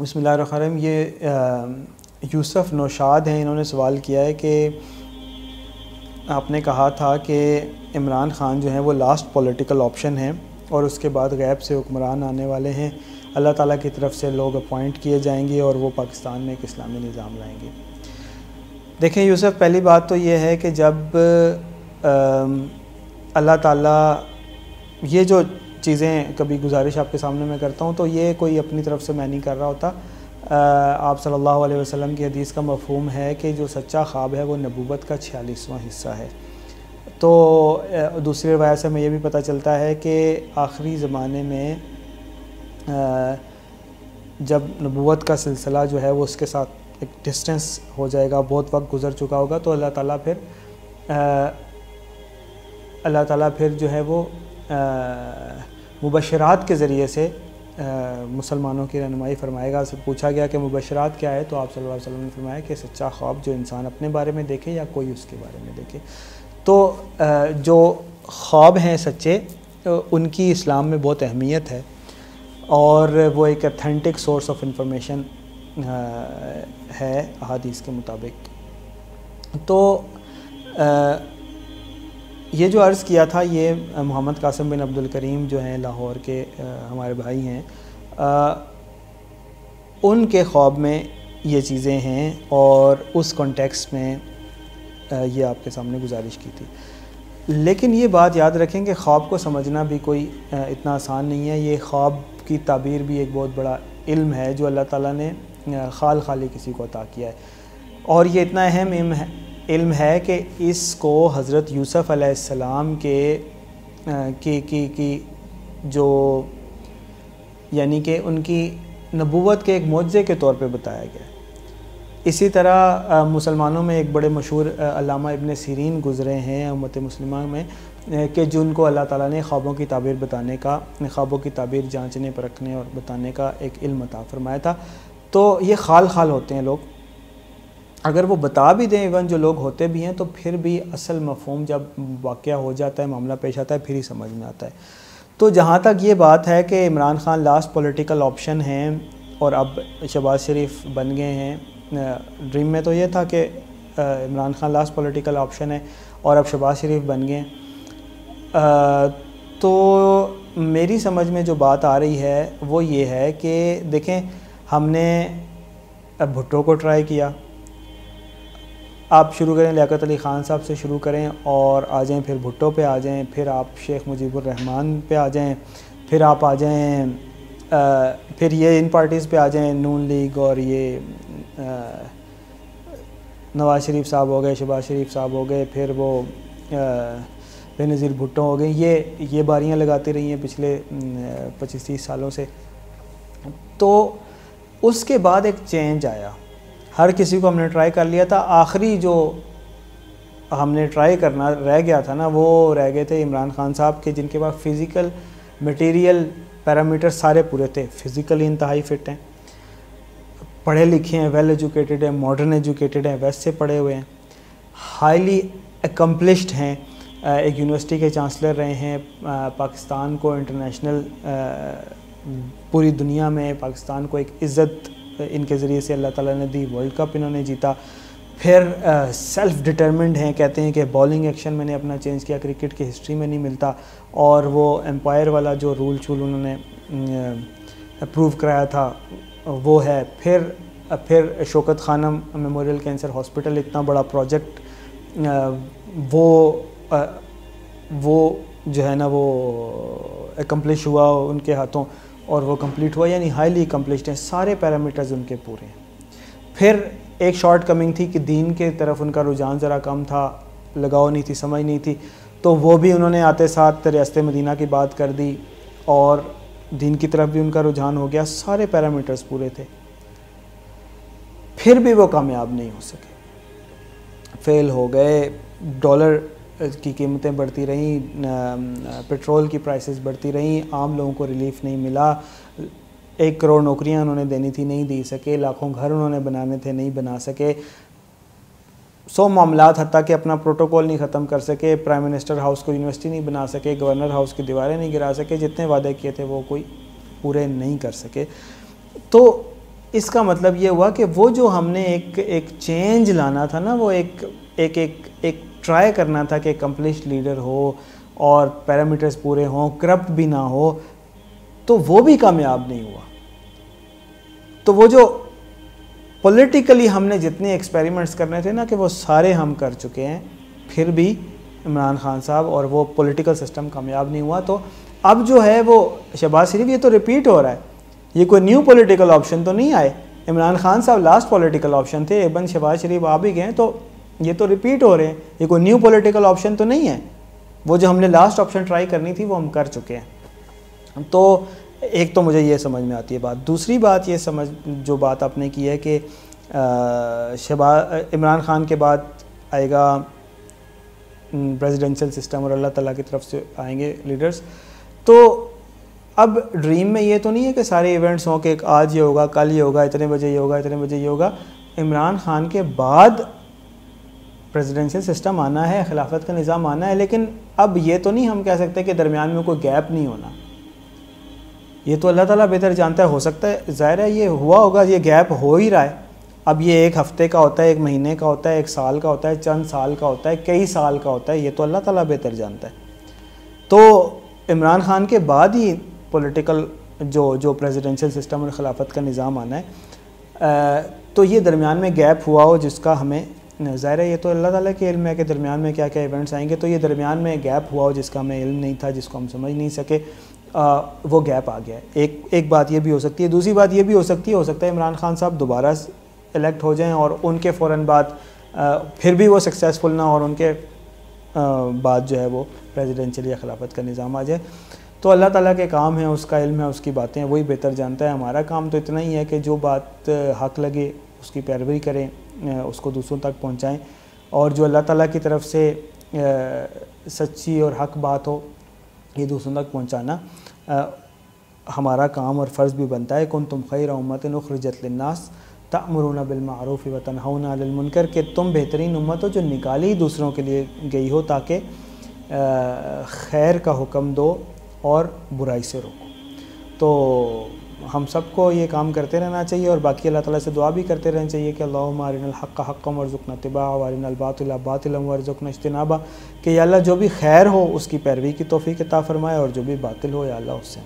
बिस्मिल्लाहिर्रहमानिर्रहीम। ये यूसुफ नौशाद हैं, इन्होंने सवाल किया है कि आपने कहा था कि इमरान ख़ान जो है वो लास्ट पॉलिटिकल ऑप्शन है और उसके बाद गैब से हुक्मरान आने वाले हैं, अल्लाह ताला की तरफ से लोग अपॉइंट किए जाएंगे और वो पाकिस्तान में एक इस्लामी निज़ाम लाएंगे। देखें यूसुफ, पहली बात तो ये है कि जब अल्लाह ताला ये जो चीज़ें कभी गुजारिश आपके सामने मैं करता हूँ तो ये कोई अपनी तरफ से मैं नहीं कर रहा होता। आप सल्लल्लाहु अलैहि वसल्लम की हदीस का मफ़हूम है कि जो सच्चा ख्वाब है वो नबूवत का 46वां हिस्सा है। तो दूसरी रवायत से हमें ये भी पता चलता है कि आखिरी ज़माने में जब नबूवत का सिलसिला जो है वो उसके साथ एक डिस्टेंस हो जाएगा, बहुत वक्त गुज़र चुका होगा, तो अल्लाह ताला फिर जो है वो मुबशरात के ज़रिए से मुसलमानों की रहनुमाई फरमाएगा। से पूछा गया कि मुबशरात क्या है, तो आप सल्लल्लाहु अलैहि वसल्लम ने फरमाया कि सच्चा ख्वाब जो इंसान अपने बारे में देखे या कोई उसके बारे में देखे। तो जो ख्वाब हैं सच्चे, उनकी इस्लाम में बहुत अहमियत है और वो एक अथेंटिक सोर्स ऑफ इंफॉर्मेशन है अहादीस के मुताबिक। तो ये जो अर्ज़ किया था ये मोहम्मद कासिम बिन अब्दुल करीम जो हैं लाहौर के हमारे भाई हैं, उनके ख्वाब में ये चीज़ें हैं और उस कॉन्टेक्स्ट में ये आपके सामने गुजारिश की थी। लेकिन ये बात याद रखें कि ख्वाब को समझना भी कोई इतना आसान नहीं है। ये ख्वाब की ताबीर भी एक बहुत बड़ा इल्म है जो अल्लाह ताला ने खाली किसी को अता किया है, और ये इतना अहम इल्म है कि इसको हज़रत यूसुफ अलैहिस्सलाम की जो यानी कि उनकी नबूवत के एक मोज़े के तौर पे बताया गया है। इसी तरह मुसलमानों में एक बड़े मशहूर अल्लामा इब्न सीरीन गुज़रे हैं उम्मत मुस्लिमा में कि जिनको अल्लाह ताला ने ख्वाबों की ताबीर बताने का, ख्वाबों की ताबीर जांचने परखने और बताने का एक इल्म अता फरमाया था। तो ये खाल होते हैं लोग, अगर वो बता भी दें, इवन जो लोग होते भी हैं, तो फिर भी असल मफ़हूम जब वाक़या हो जाता है, मामला पेश आता है, फिर ही समझ में आता है। तो जहाँ तक ये बात है कि Imran Khan last political option हैं और अब शहबाज शरीफ बन गए हैं, ड्रीम में तो ये था कि Imran Khan last political option है और अब शहबाज शरीफ बन गए। तो मेरी समझ में जो बात आ रही है वो ये है कि देखें, हमने अब भुट्टो को ट्राई किया, आप शुरू करें लियाकत अली ख़ान साहब से शुरू करें और आ जाएं, फिर भुट्टो पे आ जाएं, फिर आप शेख मुजीबुर रहमान पे आ जाएं, फिर आप आ जाएं, फिर ये इन पार्टीज़ पे आ जाएं, नून लीग और ये नवाज़ शरीफ साहब हो गए, शहबाज शरीफ साहब हो गए, फिर वो बेनज़ीर भुट्टो हो गए। ये बारियां लगाती रही हैं पिछले 25-30 सालों से। तो उसके बाद एक चेंज आया, हर किसी को हमने ट्राई कर लिया था। आखिरी जो हमने ट्राई करना रह गया था ना, वो रह गए थे इमरान ख़ान साहब के, जिनके पास फ़िज़िकल मटेरियल पैरामीटर सारे पूरे थे। फ़िज़िकली इंतहाई फ़िट हैं, पढ़े लिखे हैं, वेल एजुकेटेड हैं, मॉडर्न एजुकेटेड हैं, वेस्ट से पढ़े हुए हैं, हाईली एकम्प्लिश्ड हैं, एक यूनिवर्सिटी के चांसलर रहे हैं, पाकिस्तान को इंटरनेशनल पूरी दुनिया में पाकिस्तान को एक इज़्ज़त इनके ज़रिए से अल्लाह ताला ने दी, वर्ल्ड कप इन्होंने जीता। फिर सेल्फ़ डिटर्मिन्ड हैं, कहते हैं कि बॉलिंग एक्शन मैंने अपना चेंज किया, क्रिकेट की हिस्ट्री में नहीं मिलता, और वो एम्पायर वाला जो रूल शूल उन्होंने अप्रूव कराया था वो है। फिर Shaukat Khanum memorial cancer hospital, इतना बड़ा प्रोजेक्ट, वो जो है ना वो एकम्प्लिश हुआ उनके हाथों और वो कंप्लीट हुआ, यानी हाईली अकम्प्लिश्ड हैं, सारे पैरामीटर्स उनके पूरे हैं। फिर एक शॉर्ट कमिंग थी कि दीन के तरफ उनका रुझान ज़रा कम था, लगाव नहीं थी, समझ नहीं थी, तो वो भी उन्होंने आते साथ रियासत मदीना की बात कर दी और दीन की तरफ भी उनका रुझान हो गया, सारे पैरामीटर्स पूरे थे। फिर भी वो कामयाब नहीं हो सके, फेल हो गए। डॉलर की कीमतें बढ़ती रहीं, पेट्रोल की प्राइसेस बढ़ती रहीं, आम लोगों को रिलीफ नहीं मिला। 1 करोड़ नौकरियां उन्होंने देनी थी, नहीं दे सके, लाखों घर उन्होंने बनाने थे, नहीं बना सके। 100 मामलात, हत्ता कि अपना प्रोटोकॉल नहीं ख़त्म कर सके, प्राइम मिनिस्टर हाउस को यूनिवर्सिटी नहीं बना सके, गवर्नर हाउस की दीवारें नहीं गिरा सके, जितने वादे किए थे वो कोई पूरे नहीं कर सके। तो इसका मतलब ये हुआ कि वो जो हमने एक चेंज लाना था ना, वो एक ट्राई करना था कि अकम्पलिश लीडर हो और पैरामीटर्स पूरे हों, करप्ट भी ना हो, तो वो भी कामयाब नहीं हुआ। तो वो जो पॉलिटिकली हमने जितने एक्सपेरिमेंट्स करने थे ना, कि वो सारे हम कर चुके हैं, फिर भी इमरान खान साहब और वो पॉलिटिकल सिस्टम कामयाब नहीं हुआ। तो अब जो है वो शहबाज शरीफ, ये तो रिपीट हो रहा है, ये कोई न्यू पॉलिटिकल ऑप्शन तो नहीं आए। इमरान खान साहब लास्ट पॉलिटिकल ऑप्शन थे, एबन शहबाज शरीफ आ भी गए, तो ये तो रिपीट हो रहे हैं, ये कोई न्यू पॉलिटिकल ऑप्शन तो नहीं है। वो जो हमने लास्ट ऑप्शन ट्राई करनी थी वो हम कर चुके हैं। तो एक तो मुझे ये समझ में आती है बात। दूसरी बात ये जो बात आपने की है कि इमरान खान के बाद आएगा प्रेसिडेंशियल सिस्टम और अल्लाह ताला की तरफ से आएंगे लीडर्स। तो अब ड्रीम में ये तो नहीं है कि सारे इवेंट्स हों कि आज ये होगा, कल ये होगा, इतने बजे ये होगा, इतने बजे ये होगा। इमरान खान के बाद प्रेसिडेंशियल सिस्टम आना है, खिलाफत का निज़ाम आना है, लेकिन अब ये तो नहीं हम कह सकते कि दरमियान में कोई गैप नहीं होना। ये तो अल्लाह ताला बेहतर जानता है, हो सकता है, ज़ाहिर है ये हुआ होगा, ये गैप हो ही रहा है। अब ये एक हफ़्ते का होता है, एक महीने का होता है, एक साल का होता है, चंद साल का होता है, कई साल का होता है, ये तो अल्लाह ताला बेहतर जानता है। तो इमरान खान के बाद ही पॉलिटिकल जो प्रेसिडेंशियल सिस्टम और खिलाफत का निज़ाम आना है। तो ये दरमियान में गैप हुआ हो जिसका हमें, ज़ाहिर है ये तो अल्लाह ताला के इल्म है कि दरमियान में क्या क्या इवेंट्स आएंगे, तो ये दरमियान में गैप हुआ हो जिसका हमें इल्म नहीं था, जिसको हम समझ नहीं सके, वो गैप आ गया है। एक बात ये भी हो सकती है। दूसरी बात ये भी हो सकता है इमरान खान साहब दोबारा इलेक्ट हो जाएं और उनके फ़ौरन बाद फिर भी वो सक्सेसफुल ना, और उनके बाद जो है वो प्रेसिडेंशियल या खिलाफत का निज़ाम आ जाए। तो अल्लाह ताला के काम है, उसका इल्म है, उसकी बातें वही बेहतर जानता है। हमारा काम तो इतना ही है कि जो बात हक़ लगे उसकी पैरवी करें, उसको दूसरों तक पहुँचाएँ, और जो अल्लाह ताला की तरफ से सच्ची और हक़ बात हो ये दूसरों तक पहुँचाना हमारा काम और फ़र्ज़ भी बनता है। कुंतुम खैर उम्मतिन उख़रिजत लिन्नास तअमुरूना बिल मारूफ़ व तनहौना अनिल मुनकर, कि तुम बेहतरीन उम्मत हो जो निकाली दूसरों के लिए गई हो ताकि खैर का हुक्म दो और बुराई से रोको। तो हम सबको ये काम करते रहना चाहिए, और बाकी अल्लाह ताला से दुआ भी करते रहना चाहिए कि अल्लाहुम्मा अरिनल हक़्क़ हक़्क़न वरज़ुक़ना इत्तिबाअह व अरिनल बातिला बातिलन वरज़ुक़ना इज्तिनाबा, कि या अल्लाह जो भी खैर हो उसकी पैरवी की तौफ़ीक़ अता फ़रमाए, और जो भी बातिल हो या अल्लाह उससे